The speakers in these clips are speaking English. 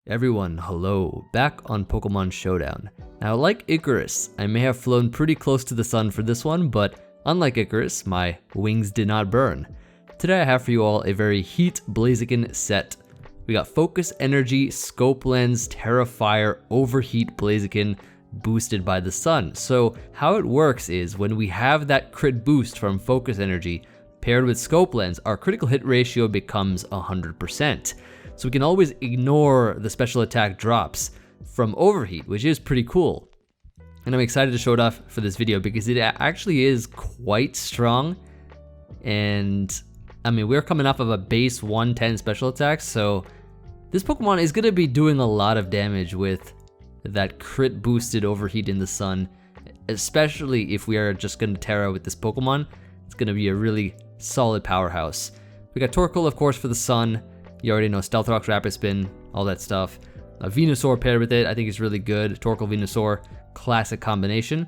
Everyone, hello, back on Pokemon Showdown. Now, like Icarus, I may have flown pretty close to the sun for this one, but unlike Icarus, my wings did not burn. Today I have for you all a very Heat Blaziken set. We got Focus Energy, Scope Lens, Tera Fire, Overheat Blaziken, boosted by the sun. So how it works is when we have that crit boost from Focus Energy paired with Scope Lens, our critical hit ratio becomes 100%. So we can always ignore the special attack drops from Overheat, which is pretty cool. And I'm excited to show it off for this video because it actually is quite strong. And I mean, we're coming off of a base 110 special attack, so this Pokemon is gonna be doing a lot of damage with that crit boosted Overheat in the sun, especially if we are just gonna Tera with this Pokemon. It's gonna be a really solid powerhouse. We got Torkoal, of course, for the sun. You already know Stealth Rock's Rapid Spin, all that stuff. A Venusaur paired with it, I think is really good. Torkoal, Venusaur, classic combination.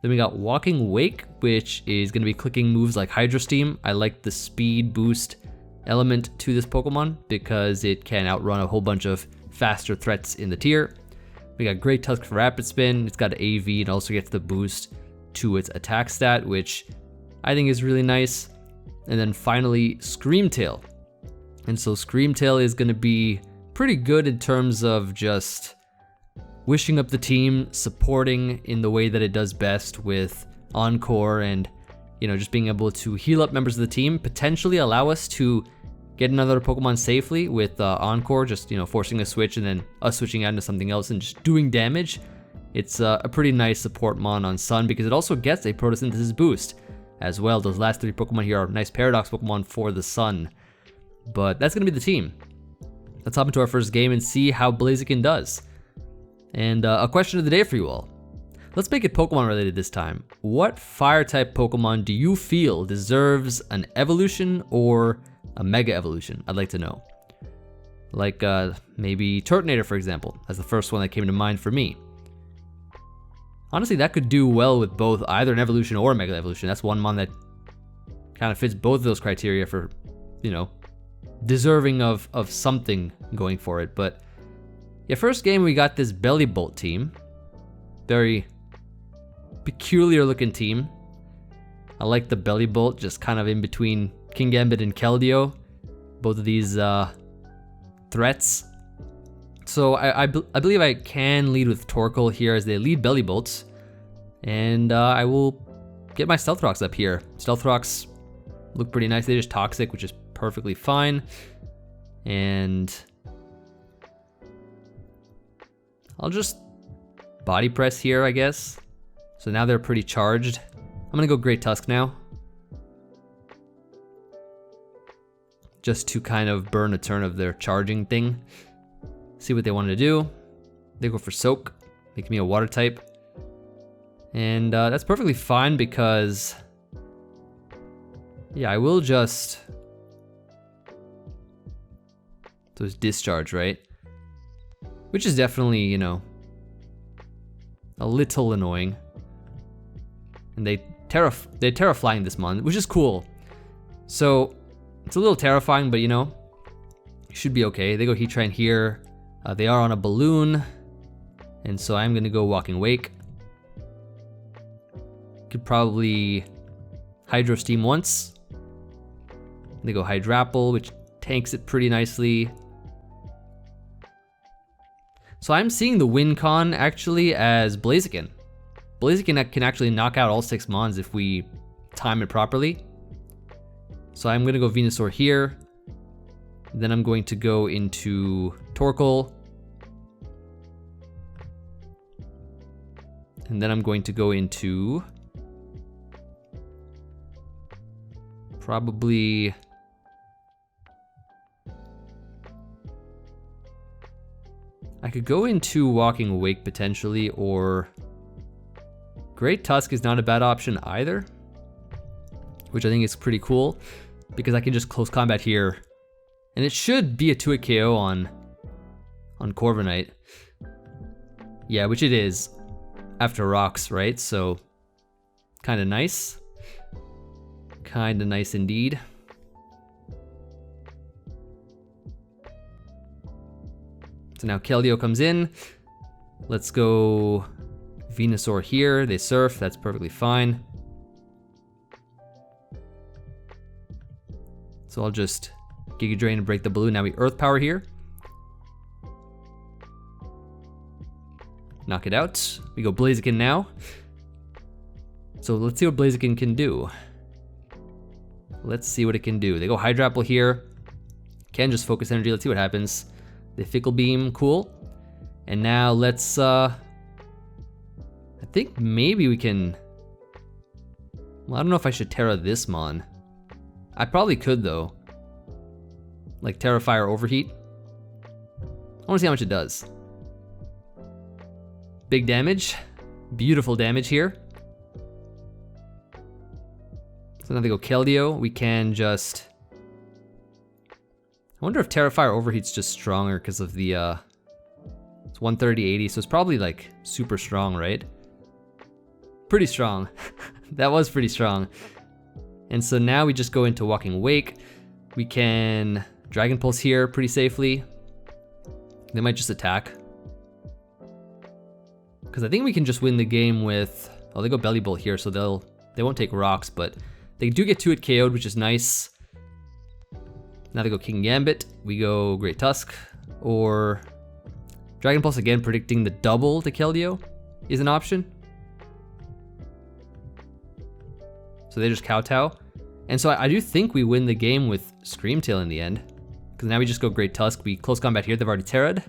Then we got Walking Wake, which is gonna be clicking moves like Hydro Steam. I like the speed boost element to this Pokemon because it can outrun a whole bunch of faster threats in the tier. We got Great Tusk for Rapid Spin. It's got AV and also gets the boost to its attack stat, which I think is really nice. And then finally, Screamtail. And so Screamtail is gonna be pretty good in terms of just wishing up the team, supporting in the way that it does best with Encore, and just being able to heal up members of the team, potentially allow us to get another Pokemon safely with Encore, just forcing a switch and then us switching out into something else and just doing damage. It's a pretty nice support mon on Sun because it also gets a Photosynthesis boost as well. Those last three Pokemon here are nice Paradox Pokemon for the Sun. But that's gonna be the team. Let's hop into our first game and see how Blaziken does. And a question of the day for you all. Let's make it Pokemon related this time. What fire type Pokemon do you feel deserves an evolution or a mega evolution? I'd like to know. Like maybe Turtonator, for example, as the first one that came to mind for me. Honestly, that could do well with both either an evolution or a mega evolution. That's one mon that kind of fits both of those criteria for, deserving of something going for it. But yeah, first game we got this Bellibolt team. Very peculiar looking team. I like the Bellibolt, just kind of in between Kingambit and Keldeo. Both of these threats. So I believe I can lead with Torkoal here as they lead Bellibolts. And I will get my Stealth Rocks up here. Stealth Rocks look pretty nice. They're just toxic, which is perfectly fine. And I'll just body press here, I guess. So now they're pretty charged. I'm gonna go Great Tusk now. Just to kind of burn a turn of their charging thing. See what they want to do. They go for Soak, make me a water type. And that's perfectly fine because, yeah, I will just, so it's Discharge, right? Which is definitely, a little annoying. And they Tera Flying this month, which is cool. So it's a little terrifying, but it should be okay. They go Heat Train here. They are on a balloon, and so I'm gonna go Walking Wake. Could probably Hydro Steam once. They go Hydrapple, which tanks it pretty nicely. So I'm seeing the win con actually as Blaziken. Blaziken can actually knock out all 6 mons if we time it properly. So I'm gonna go Venusaur here. Then I'm going to go into Torkoal. And then I'm going to go into probably I could go into Walking Awake potentially, or Great Tusk is not a bad option either, which I think is pretty cool because I can just close combat here. And it should be a 2-hit KO on Corviknight. Yeah, which it is after rocks, right? So kind of nice. Kind of nice indeed. So now Keldeo comes in. Let's go Venusaur here. They surf, that's perfectly fine. So I'll just Giga Drain and break the blue. Now we Earth Power here. Knock it out. We go Blaziken now. So let's see what Blaziken can do. Let's see what it can do. They go Hydrapple here. Can just focus energy. Let's see what happens. They Fickle Beam, cool. And now let's, I think maybe we can, well, I don't know if I should Tera this Mon. I probably could though. Like Tera Fire Overheat. I wanna see how much it does. Big damage, beautiful damage here. So now they go Keldeo, we can just, I wonder if Tera Fire Overheat's just stronger because of the, it's 130-80, so it's probably like super strong, right? Pretty strong. That was pretty strong. And so now we just go into Walking Wake. We can Dragon Pulse here pretty safely. They might just attack. Because I think we can just win the game with, oh, they go Belly Bolt here, so they won't take rocks, but they do get 2-hit KO'd, which is nice. Now they go King Gambit. We go Great Tusk, or Dragon Pulse again, predicting the double to Keldeo is an option. So they just kowtow. And so I do think we win the game with Screamtail in the end. Because now we just go Great Tusk. We close combat here, they've already Terra'd.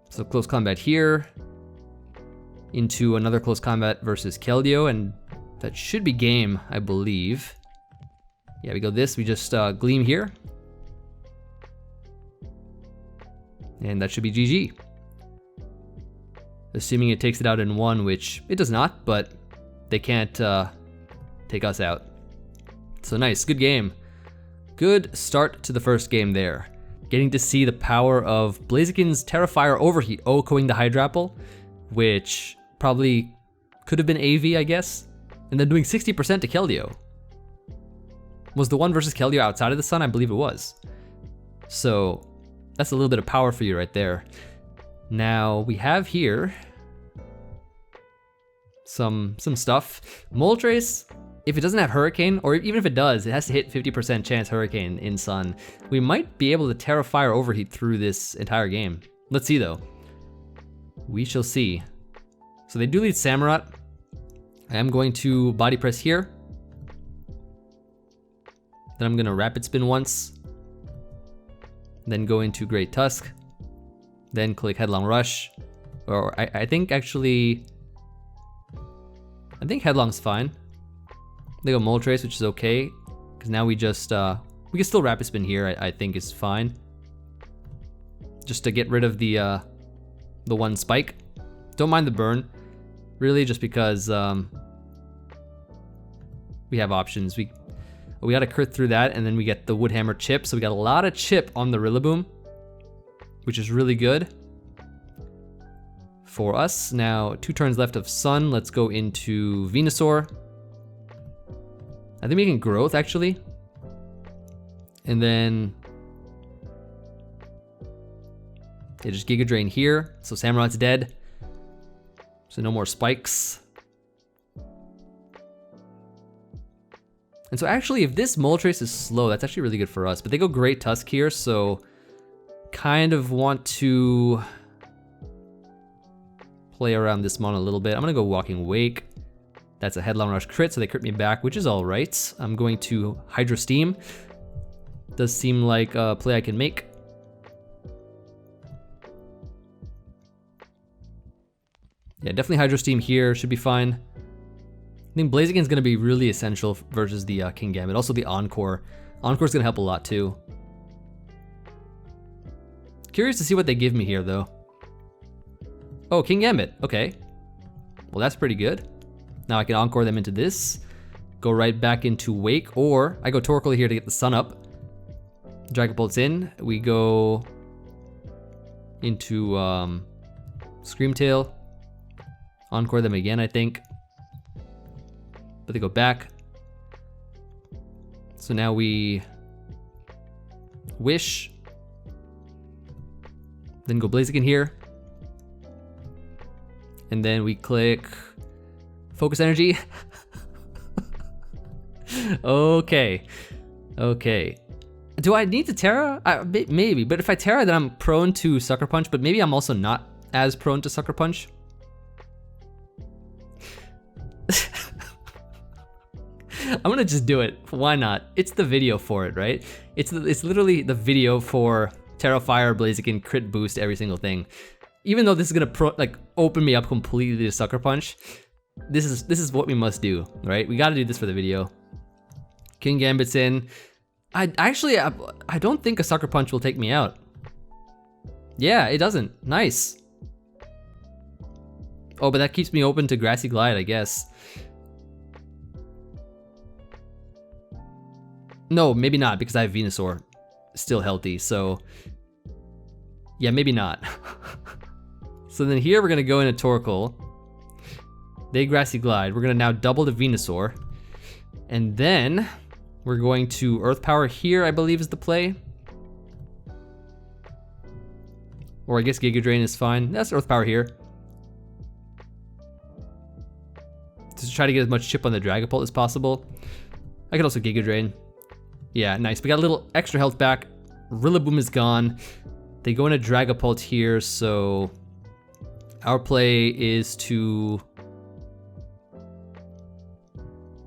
So close combat here. Into another close combat versus Keldeo, and that should be game, I believe. Yeah, we go this, we just Gleam here. And that should be GG. Assuming it takes it out in one, which it does not, but they can't take us out. So nice, good game. Good start to the first game there. Getting to see the power of Blaziken's Tera Fire Overheat OHKOing the Hydrapple, which probably could have been Emvee, I guess. And then doing 60% to Keldeo. Was the one versus Keldeo outside of the sun? I believe it was. So that's a little bit of power for you right there. Now we have here some stuff. Moltres, if it doesn't have Hurricane, or even if it does, it has to hit 50% chance Hurricane in Sun. We might be able to Tera Fire Overheat through this entire game. Let's see though. We shall see. So they do lead Samurott. I am going to Body Press here. Then I'm gonna Rapid Spin once. Then go into Great Tusk. Then click Headlong Rush. Or I think actually, I think Headlong's fine. They go Moltres, which is okay. Because now we just, we can still Rapid Spin here, I think is fine. Just to get rid of the one spike. Don't mind the burn, really, just because we have options. We got to crit through that, and then we get the Woodhammer chip. So we got a lot of chip on the Rillaboom, which is really good for us. Now 2 turns left of Sun. Let's go into Venusaur. I think we can Growth actually, and then yeah, just Giga Drain here. So Samurott's dead. So no more spikes. And so actually, if this Moltres is slow, that's actually really good for us. But they go Great Tusk here, so kind of want to play around this mon a little bit. I'm gonna go Walking Wake. That's a Headlong Rush crit, so they crit me back, which is all right. I'm going to Hydro Steam. Does seem like a play I can make. Yeah, definitely Hydro Steam here, should be fine. I think Blaziken's gonna be really essential versus the King Gambit. Also the Encore. Encore's gonna help a lot too. Curious to see what they give me here though. Oh, King Gambit, okay. Well, that's pretty good. Now I can Encore them into this. Go right back into Wake, or I go Torkoal here to get the sun up. Dragon Bolt's in. We go into Screamtail. Encore them again, I think. But they go back. So now we Wish. Then go Blaziken here. And then we click Focus Energy. Okay. Okay. Do I need to Tera? Maybe, but if I Tera, then I'm prone to Sucker Punch, but maybe I'm also not as prone to Sucker Punch. I'm gonna just do it. Why not? It's the video for it, right? It's literally the video for Tera Fire, Blaziken, crit boost, every single thing. Even though this is gonna open me up completely to Sucker Punch, this is what we must do, right? We gotta do this for the video. King Gambit's in. I don't think a Sucker Punch will take me out. Yeah, it doesn't. Nice. Oh, but that keeps me open to Grassy Glide, I guess. No, maybe not, because I have Venusaur still healthy, so yeah, maybe not. So then here we're gonna go into Torkoal. They Grassy Glide. We're gonna now double the Venusaur. And then we're going to Earth Power here, I believe is the play. Or I guess Giga Drain is fine. That's Earth Power here. Just try to get as much chip on the Dragapult as possible. I could also Giga Drain. Yeah, nice. We got a little extra health back. Rillaboom is gone. They go into Dragapult here, so our play is to...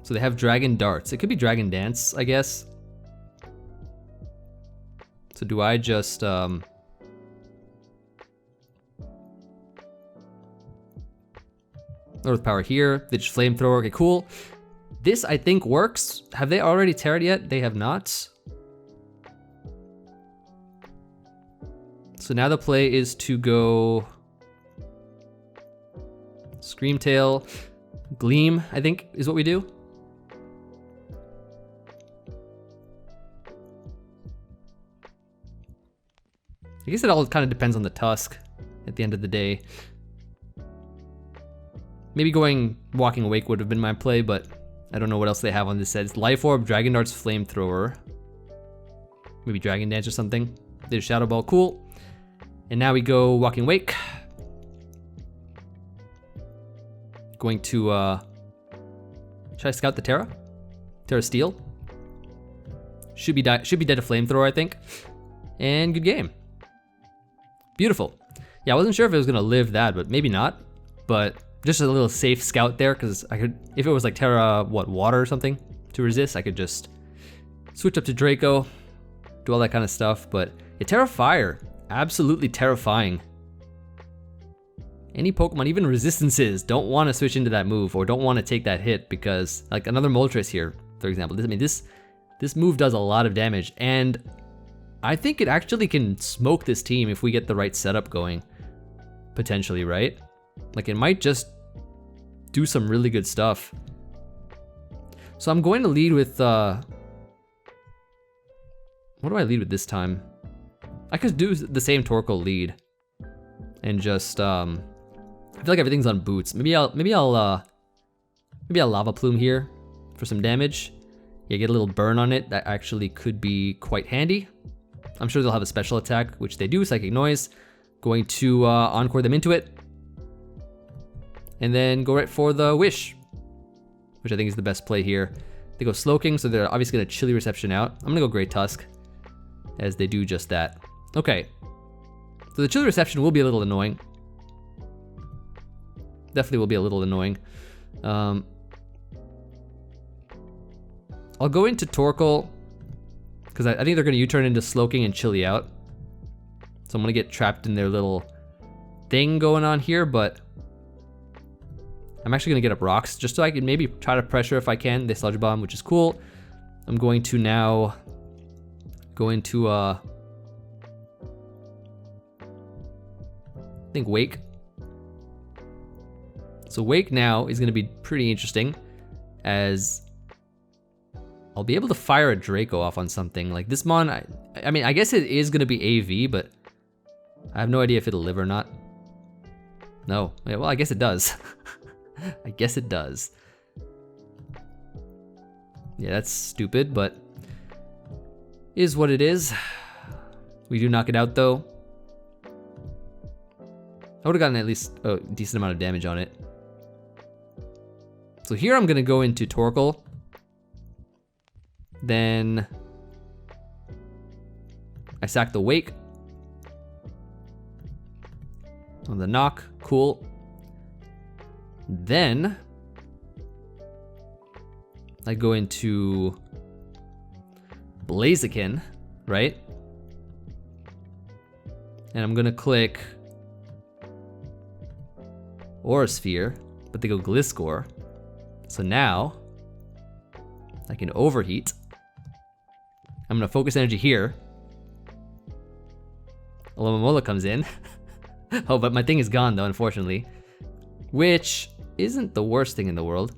So they have Dragon Darts. It could be Dragon Dance, I guess. So do I just... Earth Power here. They just Flamethrower. Okay, cool. This, I think, works. Have they already Terra'd yet? They have not. So now the play is to go... Screamtail. Gleam, I think, is what we do. I guess it all kind of depends on the Tusk at the end of the day. Maybe going Walking Awake would have been my play, but I don't know what else they have on this set. It's Life Orb, Dragon Darts, Flamethrower. Maybe Dragon Dance or something. There's Shadow Ball, cool. And now we go Walking Wake. Going to, should I scout the Tera? Tera Steel? Should be dead to Flamethrower, I think. And good game. Beautiful. Yeah, I wasn't sure if it was gonna live that, but maybe not. But just a little safe scout there, because I could, if it was like Tera, water or something to resist, I could just switch up to Draco, do all that kind of stuff. But yeah, Tera Fire, absolutely terrifying. Any Pokemon, even Resistances, don't want to switch into that move or don't want to take that hit, because like another Moltres here, for example. This move does a lot of damage, and I think it actually can smoke this team if we get the right setup going, potentially, right? Like it might just do some really good stuff. So I'm going to lead with, what do I lead with this time? I could do the same Torkoal lead and just, I feel like everything's on boots. Maybe I'll Lava Plume here for some damage. Yeah, get a little burn on it. That actually could be quite handy. I'm sure they'll have a special attack, which they do, Psychic Noise. Going to Encore them into it. And then go right for the Wish, which I think is the best play here. They go Slowking, so they're obviously gonna Chilly Reception out. I'm gonna go Great Tusk, as they do just that. Okay, so the Chilly Reception will be a little annoying. Definitely will be a little annoying. I'll go into Torkoal, because I think they're gonna U-turn into Slowking and Chilly out. So I'm gonna get trapped in their little thing going on here, but I'm actually gonna get up rocks just so I can maybe try to pressure if I can. They Sludge Bomb, which is cool. I'm going to now go into I think Wake. So Wake now is gonna be pretty interesting, as I'll be able to fire a Draco off on something. Like this mon, I mean, I guess it is gonna be AV, but I have no idea if it'll live or not. No, yeah, well, I guess it does. I guess it does. Yeah, that's stupid, but is what it is. We do knock it out though. I would have gotten at least a decent amount of damage on it. So here I'm gonna go into Torkoal. Then I sack the Wake. On the knock, cool. Then I go into Blaziken, right? And I'm gonna click Aura Sphere, but they go Gliscor. So now I can overheat. I'm gonna focus energy here. Alomomola comes in. Oh, but my thing is gone though, unfortunately. Which isn't the worst thing in the world.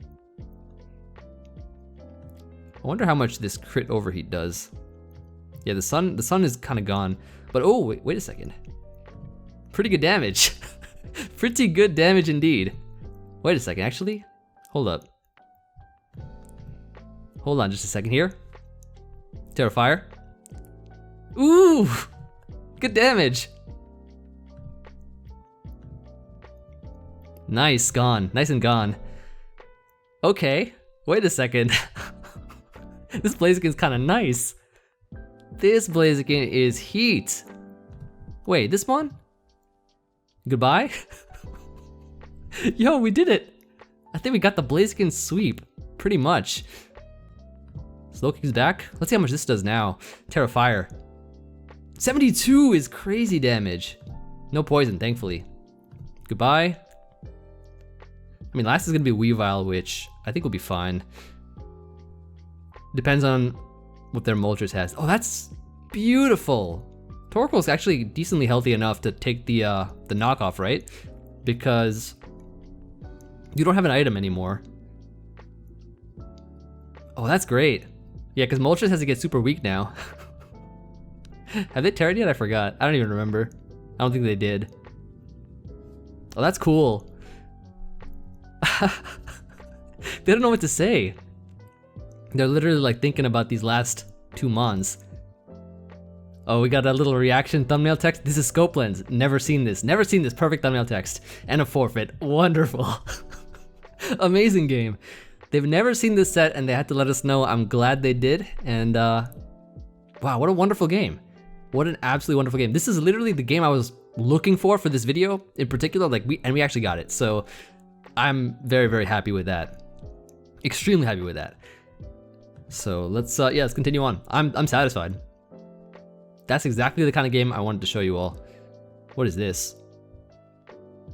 I wonder how much this crit overheat does. Yeah, the sun is kind of gone. But oh, wait a second. Pretty good damage. Pretty good damage indeed. Wait a second, actually. Hold up. Hold on just a second here. Tera Fire. Ooh! Good damage. Nice, gone. Nice and gone. Okay, wait a second. This Blaziken's kind of nice. This Blaziken is heat. Wait, this one? Goodbye? Yo, we did it. I think we got the Blaziken sweep, pretty much. Slowkick's back. Let's see how much this does now. Tera Fire. 72 is crazy damage. No poison, thankfully. Goodbye. I mean, last is gonna be Weavile, which I think will be fine. Depends on what their Moltres has. Oh, that's beautiful. Torkoal's actually decently healthy enough to take the knockoff, right? Because you don't have an item anymore. Oh, that's great. Yeah, because Moltres has to get super weak now. Have they terra'd yet? I forgot. I don't even remember. I don't think they did. Oh, that's cool. They don't know what to say. They're literally like thinking about these last 2 months. Oh, we got a little reaction thumbnail text. This is Scope Lens. Never seen this. Never seen this. Perfect thumbnail text. And a forfeit. Wonderful. Amazing game. They've never seen this set and they had to let us know. I'm glad they did. And wow, what a wonderful game. What an absolutely wonderful game. This is literally the game I was looking for this video in particular. Like we actually got it. So I'm very, very happy with that. Extremely happy with that. So let's let's continue on. I'm satisfied. That's exactly the kind of game I wanted to show you all. What is this?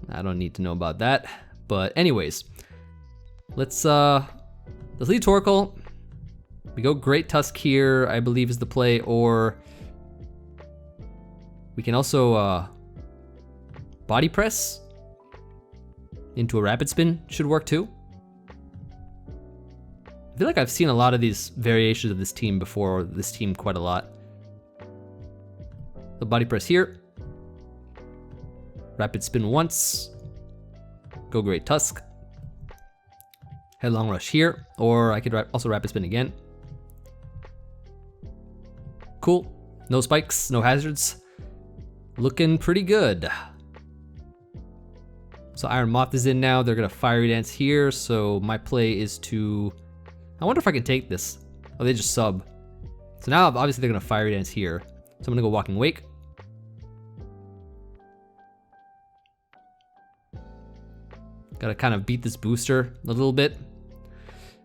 I don't need to know about that. But anyways, let's lead Torkoal. We go Great Tusk here, I believe is the play, or we can also body press into a rapid spin, should work too. I feel like I've seen a lot of these variations of this team before, this team quite a lot. The body press here. Rapid spin once. Go Great Tusk. Headlong rush here, or I could also rapid spin again. Cool, no spikes, no hazards. Looking pretty good. So Iron Moth is in now, they're gonna Fiery Dance here, so my play is to... I wonder if I can take this. Oh, they just sub. So now obviously they're gonna Fiery Dance here. So I'm gonna go Walking Wake. Gotta kind of beat this booster a little bit,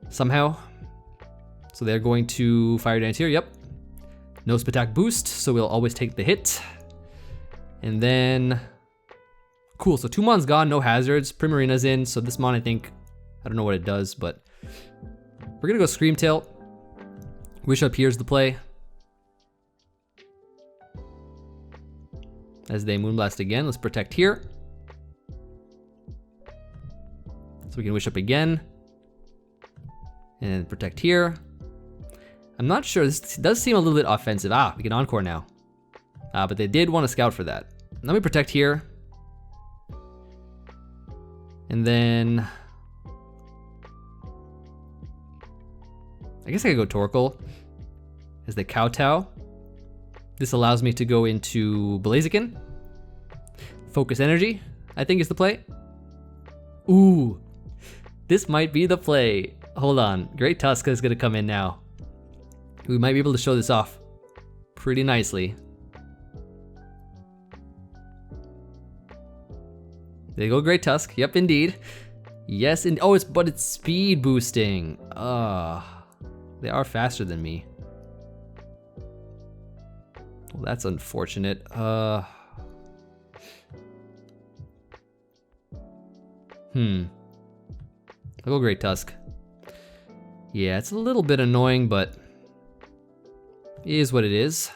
somehow. So they're going to Fire Dance here, yep. No Spatak boost, so we'll always take the hit. And then, cool, so 2 Mon's gone, no hazards. Primarina's in, so this Mon I think, I don't know what it does, but we're gonna go Scream Tail. Wish Up here's the play. As they Moonblast again, let's Protect here. So we can Wish Up again. And Protect here. I'm not sure, this does seem a little bit offensive. Ah, we can Encore now. But they did want to Scout for that. Let me Protect here. And then... I guess I could go Torkoal as they Kowtow. This allows me to go into Blaziken. Focus Energy. I think it's the play. Ooh, this might be the play. Hold on, Great Tusk is gonna come in now. We might be able to show this off pretty nicely. There you go, Great Tusk. Yep, indeed. Yes, and oh, but it's speed boosting. They are faster than me. Well, that's unfortunate. I'll go Great Tusk. Yeah, it's a little bit annoying, but it is what it is.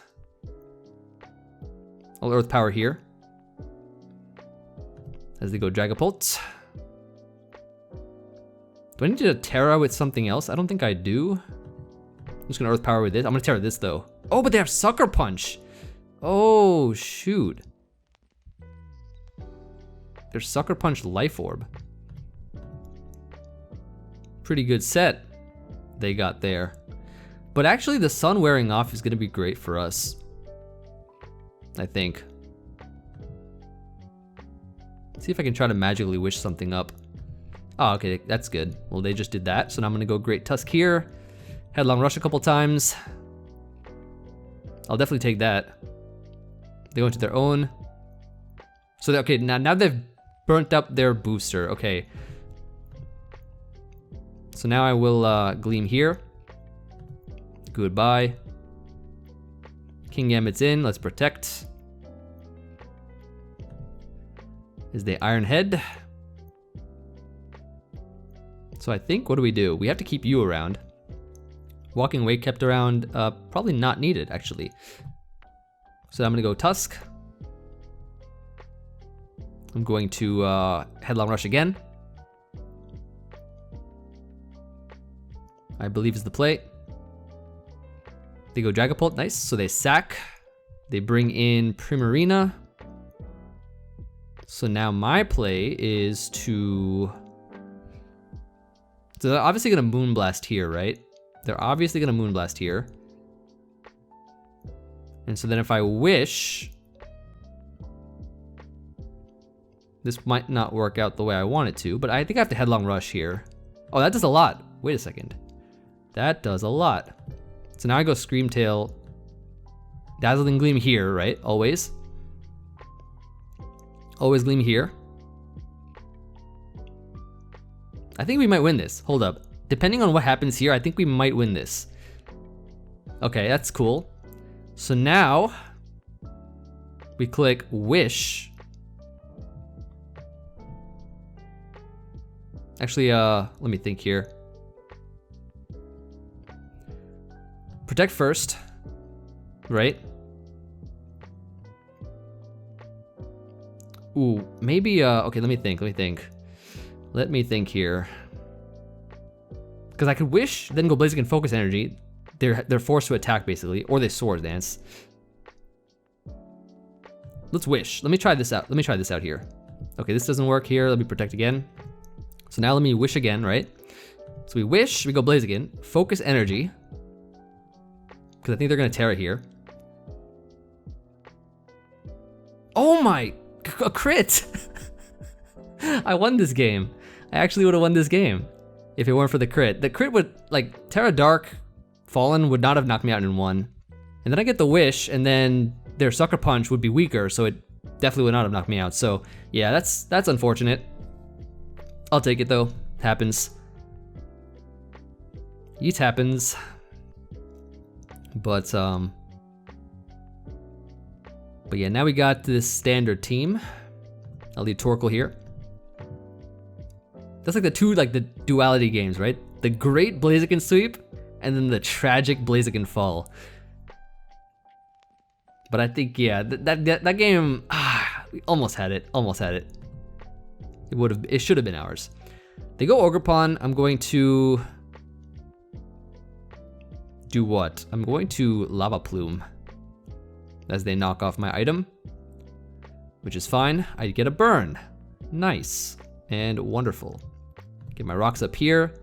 I'll Earth Power here. As they go Dragapult. Do I need to Tera with something else? I don't think I do. I'm just gonna Earth Power with this. I'm gonna Tera this though. Oh, but they have Sucker Punch. Oh, shoot. There's Sucker Punch Life Orb. Pretty good set they got there. But actually the sun wearing off is gonna be great for us, I think. See if I can try to magically wish something up. Oh, okay, that's good. Well, they just did that, so now I'm gonna go Great Tusk here. Headlong Rush a couple times. I'll definitely take that. They go into their own. So, okay, now they've burnt up their booster, okay. So now I will Gleam here. Goodbye. King Gambit's in, let's protect. Is the Iron Head. So I think, what do? We have to keep you around. Walking Away kept around, probably not needed actually. So I'm gonna go Tusk. I'm going to Headlong Rush again. I believe is the play. They go Dragapult, nice. So they sack. They bring in Primarina. So now my play is to... So they're obviously gonna Moonblast here, right? They're obviously gonna Moonblast here. And so then if I wish... This might not work out the way I want it to, but I think I have to Headlong Rush here. Oh, that does a lot. Wait a second. That does a lot. So now I go Screamtail, Dazzling Gleam here, right? Always. Always Gleam here. I think we might win this. Hold up. Depending on what happens here, I think we might win this. Okay, that's cool. So now we click Wish. Actually, let me think here. Protect first, right? Ooh, maybe, okay, let me think here. Because I could wish, then go Blaziken Focus Energy. They're forced to attack basically, or they Sword Dance. Let's wish. Let me try this out. Let me try this out here. Okay, this doesn't work here. Let me protect again. So now let me wish again, right? So we wish, we go Blaziken, Focus Energy. Because I think they're gonna Tera here. Oh my, a crit! I won this game. I actually would have won this game if it weren't for the crit. The crit would, like, Tera Dark Fallen would not have knocked me out in one. And then I get the wish, and then their Sucker Punch would be weaker, so it definitely would not have knocked me out. So yeah, that's unfortunate. I'll take it though. Happens. It happens. But yeah, now we got this standard team. I'll leave Torkoal here. That's like the two, like the duality games, right? The great Blaziken sweep, and then the tragic Blaziken fall. But I think, yeah, that game, we almost had it, It should have been ours. They go Ogerpon. I'm going to do what? I'm going to Lava Plume as they knock off my item, which is fine. I get a burn. Nice and wonderful. Get my rocks up here.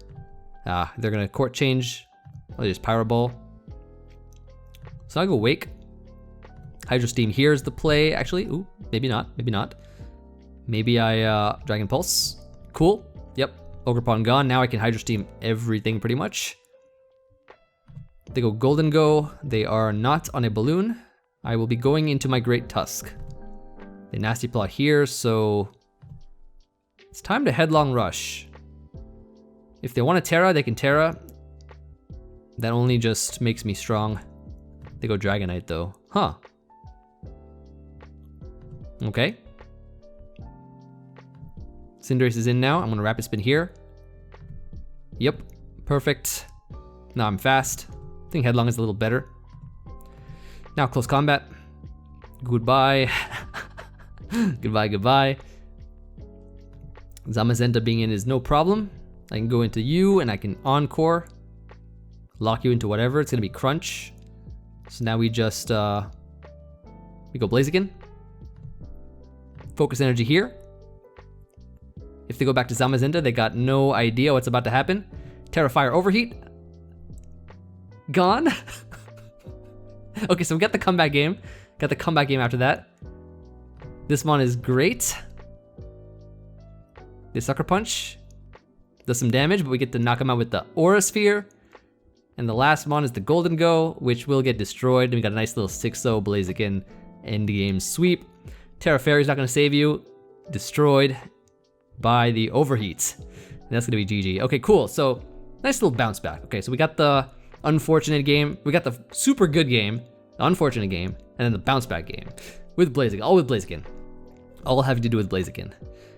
They're gonna court change. I'll just Pyro Ball. So I go Wake. Hydro Steam here is the play. Actually, ooh, maybe not, maybe not. Maybe I Dragon Pulse. Cool. Yep. Ogerpon gone. Now I can Hydro Steam everything pretty much. They go Golden Go. They are not on a balloon. I will be going into my Great Tusk. They Nasty Plot here, so it's time to Headlong Rush. If they want to Tera, they can Tera. That only just makes me strong. They go Dragonite though. Huh. Okay. Cinderace is in now. I'm gonna Rapid Spin here. Yep, perfect. Now I'm fast. I think Headlong is a little better. Now Close Combat. Goodbye. Goodbye, goodbye. Zamazenta being in is no problem. I can go into you and I can Encore. Lock you into whatever. It's gonna be Crunch. So now we just, we go Blaziken. Focus Energy here. If they go back to Zamazenta, they got no idea what's about to happen. Tera Fire Overheat. Gone. Okay, so we got the comeback game. Got the comeback game after that. This mon is great. The Sucker Punch does some damage, but we get to knock him out with the Aura Sphere. And the last mon is the Golden Go, which will get destroyed. And we got a nice little 6-0 Blaziken endgame sweep. Tera Fairy's not gonna save you. Destroyed by the Overheat. And that's gonna be GG. Okay, cool. So nice little bounce back. Okay, so we got the unfortunate game. We got the super good game, the unfortunate game, and then the bounce back game with Blaziken. All with Blaziken. All having to do with Blaziken,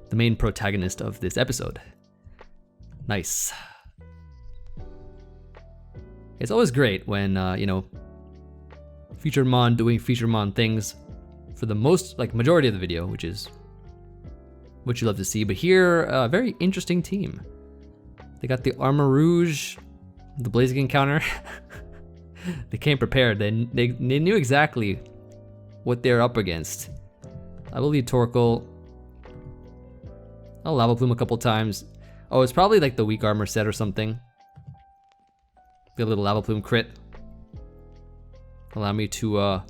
the main protagonist of this episode. Nice. It's always great when, you know, Featured Mon doing Featured Mon things for the majority of the video, which is what you love to see. But here, a very interesting team. They got the Armor Rouge, the Blaziken counter. They came prepared. They knew exactly what they're up against. I will lead Torkoal. I'll Lava Plume a couple times. Oh, it's probably like the weak armor set or something. Get a little Lava Plume crit. Allow me to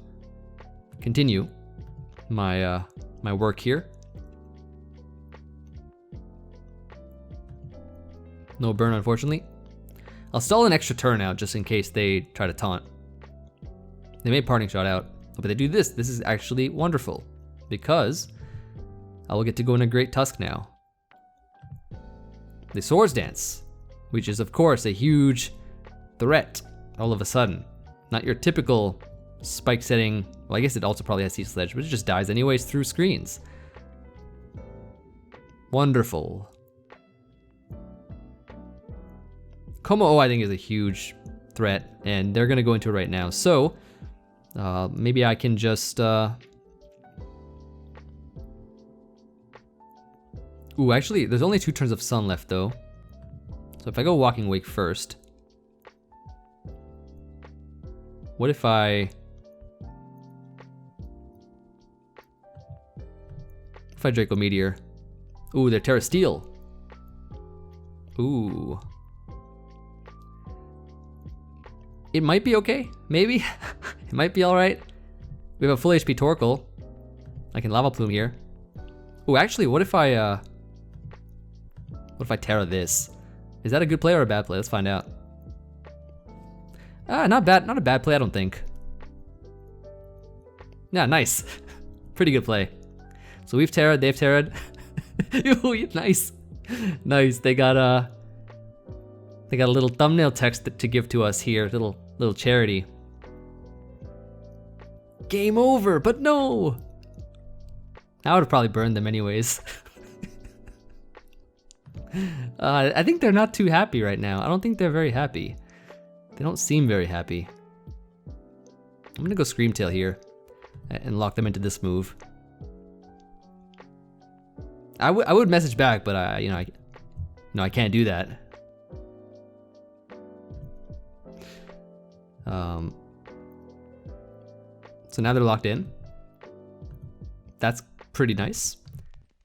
continue my my work here. No burn, unfortunately. I'll stall an extra turn out just in case they try to taunt. They made Parting Shot out, but they do this. This is actually wonderful because I will get to go in a Great Tusk now. The Swords Dance, which is of course a huge threat all of a sudden. Not your typical spike setting. Well, I guess it also probably has Sea Sledge, but it just dies anyways through screens. Wonderful. Como-O I think is a huge threat, and they're gonna go into it right now. So maybe I can just ooh, actually there's only 2 turns of Sun left though. So if I go Walking Wake first, what if I Draco Meteor? Ooh, they're Terra Steel. Ooh. It might be okay, maybe. It might be alright. We have a full HP Torkoal. I can Lava Plume here. Ooh, actually, what if I Tera this? Is that a good play or a bad play? Let's find out. Ah, not bad, not a bad play, I don't think. Yeah, nice. Pretty good play. So we've Tera'd, they've Tera'd. Ooh, nice. Nice, they got a little thumbnail text to give to us here, little charity. Game over, but no! I would have probably burned them anyways. I think they're not too happy right now. I don't think they're very happy. They don't seem very happy. I'm gonna go Screamtail here and lock them into this move. I would message back, but I can't do that. So now they're locked in. That's pretty nice.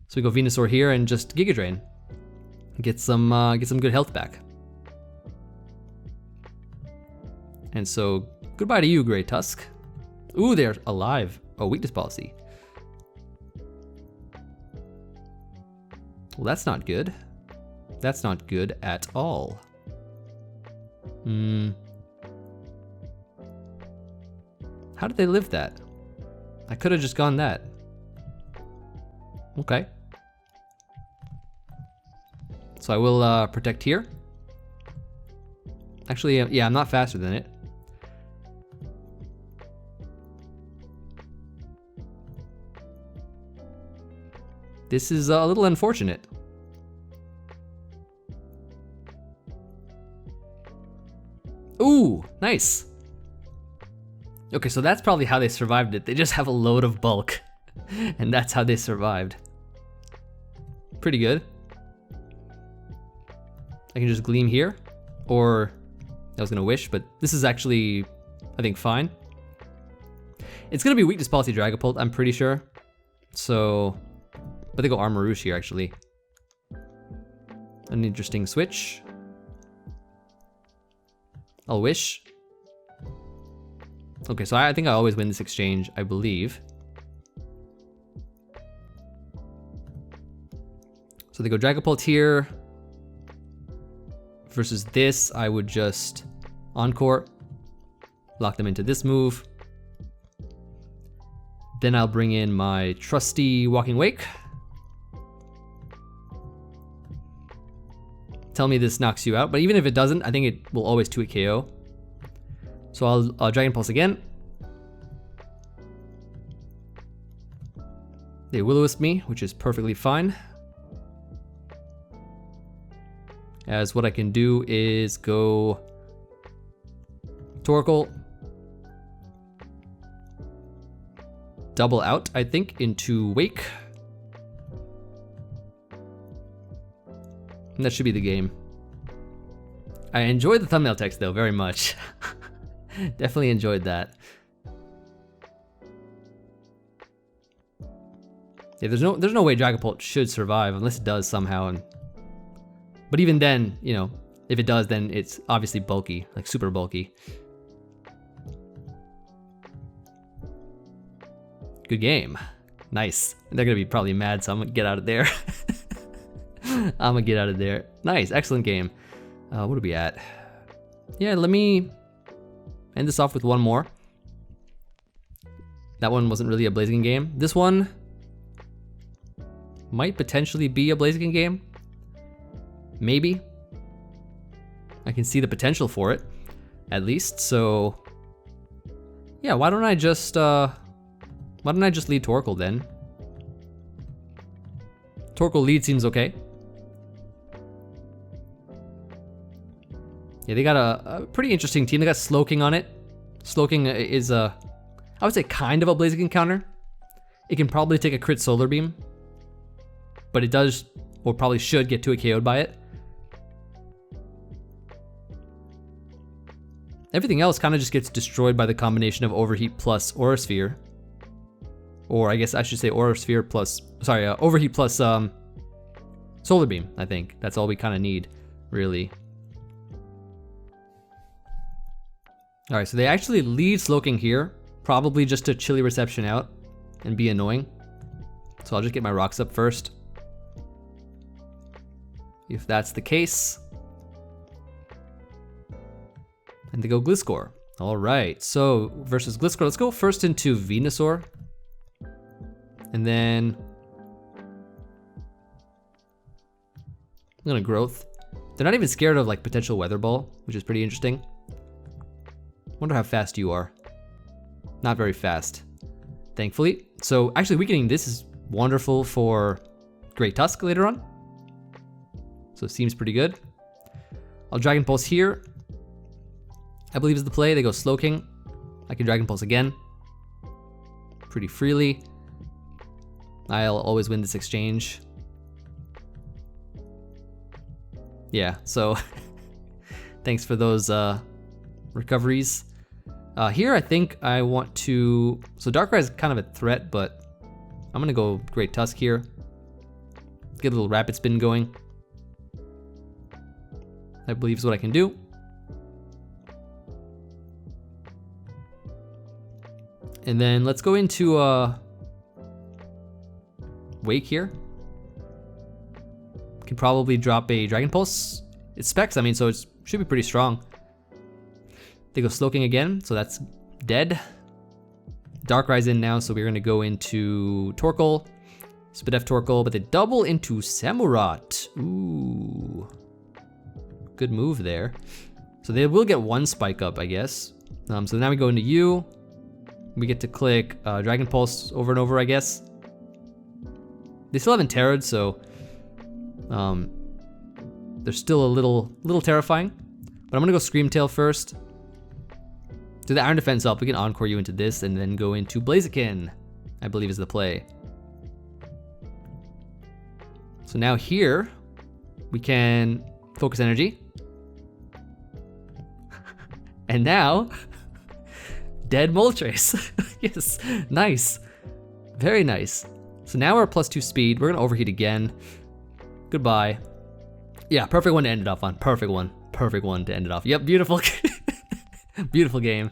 So we go Venusaur here and just Giga Drain. Get some good health back. And so goodbye to you, Great Tusk. Ooh, they're alive. Oh, weakness policy. Well, that's not good. That's not good at all. How did they live that? I could have just gone that. Okay. So I will protect here. Actually, yeah, I'm not faster than it. This is a little unfortunate. Ooh, nice. Okay, so that's probably how they survived it. They just have a load of bulk, and that's how they survived. Pretty good. I can just Gleam here, or I was gonna Wish, but this is actually, I think, fine. It's gonna be Weakness Policy Dragapult, I'm pretty sure. So, but they go Armarouche here, actually. An interesting switch. I'll Wish. Okay, so I think I always win this exchange, I believe. So they go Dragapult here. Versus this, I would just Encore. Lock them into this move. Then I'll bring in my trusty Walking Wake. Tell me this knocks you out, but even if it doesn't, I think it will always 2-hit KO. So I'll Dragon Pulse again. They Will-O-Wisp me, which is perfectly fine. As what I can do is go Torkoal. Double out, I think, into Wake. And that should be the game. I enjoyed the thumbnail text though, very much. Definitely enjoyed that. Yeah, there's no way Dragapult should survive unless it does somehow. But even then, you know, if it does, then it's obviously bulky, like super bulky. Good game. Nice. They're gonna be probably mad, so I'm gonna get out of there. I'm gonna get out of there. Nice, excellent game. What are we at? Yeah, let me end this off with one more. That one wasn't really a Blaziken game. This one might potentially be a Blaziken game. Maybe. I can see the potential for it, at least. So, yeah, why don't I just lead Torkoal then? Torkoal lead seems okay. Yeah, they got a pretty interesting team. They got Slowking on it. Slowking is I would say kind of a Blaziken counter. It can probably take a crit Solar Beam, but it does, or probably should, get 2-hit KO'd by it. Everything else kind of just gets destroyed by the combination of Overheat plus Aura Sphere. Or I guess I should say Aura Sphere plus, sorry, Overheat plus Solar Beam, I think. That's all we kind of need, really. Alright, so they actually lead Slowking here, probably just to Chilly Reception out and be annoying. So I'll just get my rocks up first. If that's the case. And they go Gliscor. Alright, so versus Gliscor, let's go first into Venusaur. And then I'm gonna Growth. They're not even scared of like potential Weather Ball, which is pretty interesting. Wonder how fast you are. Not very fast, thankfully. So actually weakening this is wonderful for Great Tusk later on. So it seems pretty good. I'll Dragon Pulse here. I believe is the play. They go Slowking. I can Dragon Pulse again. Pretty freely. I'll always win this exchange. Yeah, so thanks for those recoveries. Here I think I want to, so Darkrai is kind of a threat, but I'm gonna go Great Tusk here. Get a little Rapid Spin going. I believe is what I can do. And then let's go into Wake here. can probably drop a Dragon Pulse. It's specs, I mean, so it should be pretty strong. They go Slowking again, so that's dead. Darkrai's in now, so we're gonna go into Torkoal. Spadef Torkoal, but they double into Samurott. Ooh. Good move there. So they will get one spike up, I guess. So now we go into you. We get to click Dragon Pulse over and over, I guess. They still haven't terrored, so they're still a little terrifying. But I'm gonna go Scream Tail first. Do the Iron Defense up, we can Encore you into this and then go into Blaziken, I believe is the play. So now here, we can Focus Energy. And now, dead Moltres. Yes, nice. Very nice. So now we're +2 speed. We're gonna Overheat again. Goodbye. Yeah, perfect one to end it off on. Perfect one. Perfect one to end it off. Yep, beautiful. Beautiful game.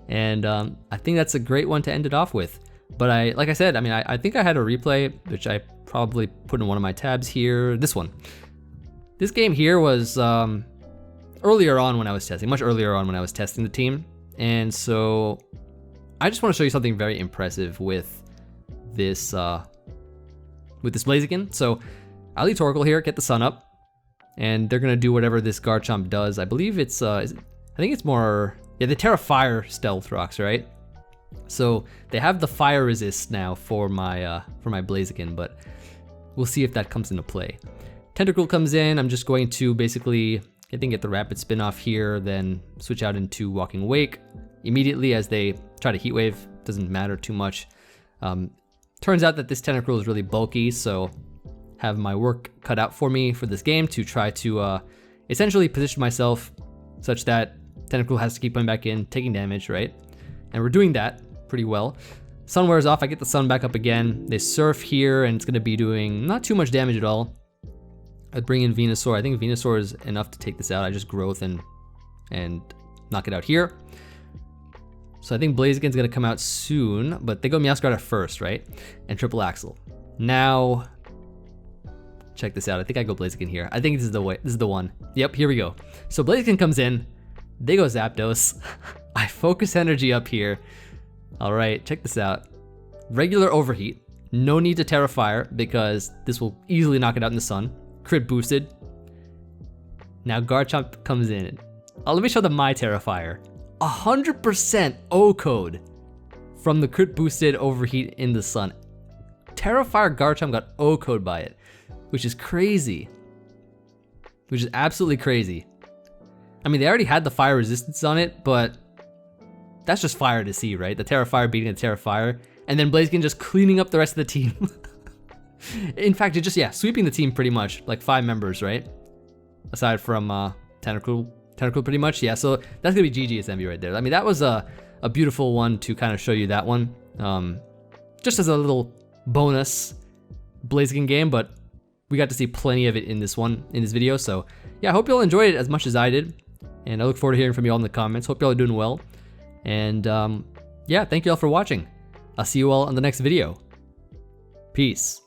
And I think that's a great one to end it off with. But like I said, I mean, I think I had a replay, which I probably put in one of my tabs here. This one. This game here was earlier on when I was testing, much earlier on when I was testing the team. And so I just want to show you something very impressive with this Blaziken. So I'll leave Torkoal here, get the sun up, and they're gonna do whatever this Garchomp does. I believe it's I think it's more, yeah, the Tera Fire Stealth Rocks, right? So they have the fire resist now for my Blaziken, but we'll see if that comes into play. Tentacruel comes in. I'm just going to basically, I think, get the Rapid Spin off here, then switch out into Walking Wake immediately as they try to Heat Wave. Doesn't matter too much. Turns out that this Tentacruel is really bulky, so have my work cut out for me for this game to try to essentially position myself such that Tentacruel has to keep coming back in, taking damage, right? And we're doing that pretty well. Sun wears off, I get the sun back up again. They Surf here, and it's gonna be doing not too much damage at all. I'd bring in Venusaur. I think Venusaur is enough to take this out. I just Growth and knock it out here. So I think Blaziken's gonna come out soon, but they go Meowscarada at first, right? And Triple Axle. Now, check this out. I think I go Blaziken here. I think this is the way. This is the one. Yep, here we go. So Blaziken comes in. They go Zapdos. I Focus Energy up here. All right, check this out. Regular Overheat. No need to Tera Fire because this will easily knock it out in the sun. Crit boosted. Now Garchomp comes in. Let me show them my Tera Fire. 100% O code from the crit boosted Overheat in the sun. Tera Fire Garchomp got O code by it, which is crazy. Which is absolutely crazy. I mean, they already had the fire resistance on it, but that's just fire to see, right? The Tera Fire beating the Tera Fire, and then Blaziken just cleaning up the rest of the team. In fact, it just, yeah, sweeping the team pretty much, like 5 members, right? Aside from Tentacruel pretty much, yeah, so that's gonna be GG's Emvee right there. I mean, that was a beautiful one to kind of show you that one. Just as a little bonus Blaziken game, but we got to see plenty of it in this video, so yeah, I hope you all enjoyed it as much as I did, and I look forward to hearing from you all in the comments. Hope you all are doing well, and yeah, thank you all for watching. I'll see you all on the next video. Peace.